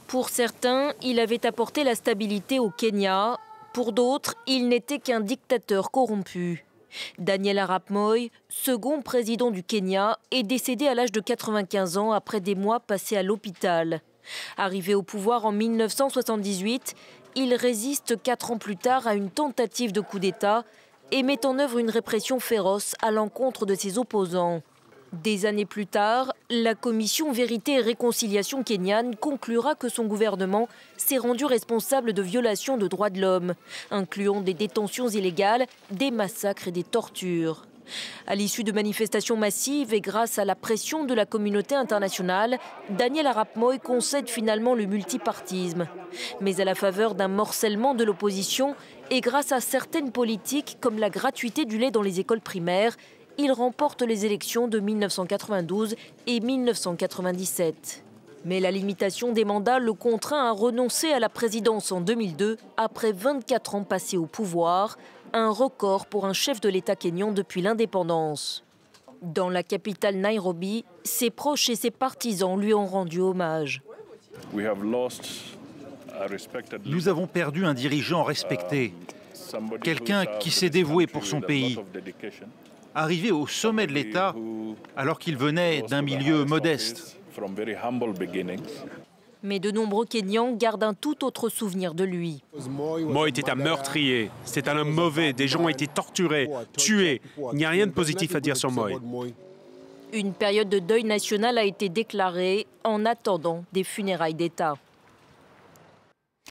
Pour certains, il avait apporté la stabilité au Kenya. Pour d'autres, il n'était qu'un dictateur corrompu. Daniel Arap Moi, second président du Kenya, est décédé à l'âge de 95 ans après des mois passés à l'hôpital. Arrivé au pouvoir en 1978, il résiste 4 ans plus tard à une tentative de coup d'État et met en œuvre une répression féroce à l'encontre de ses opposants. Des années plus tard, la commission Vérité et Réconciliation kenyane conclura que son gouvernement s'est rendu responsable de violations de droits de l'homme, incluant des détentions illégales, des massacres et des tortures. À l'issue de manifestations massives et grâce à la pression de la communauté internationale, Daniel Arap Moi concède finalement le multipartisme. Mais à la faveur d'un morcellement de l'opposition et grâce à certaines politiques comme la gratuité du lait dans les écoles primaires, il remporte les élections de 1992 et 1997. Mais la limitation des mandats le contraint à renoncer à la présidence en 2002, après 24 ans passés au pouvoir, un record pour un chef de l'État kényan depuis l'indépendance. Dans la capitale Nairobi, ses proches et ses partisans lui ont rendu hommage. Nous avons perdu un dirigeant respecté, quelqu'un qui s'est dévoué pour son pays. Arrivé au sommet de l'État alors qu'il venait d'un milieu modeste. Mais de nombreux Kenyans gardent un tout autre souvenir de lui. Moi était un meurtrier, c'est un homme mauvais, des gens ont été torturés, tués. Il n'y a rien de positif à dire sur Moi. Une période de deuil national a été déclarée en attendant des funérailles d'État.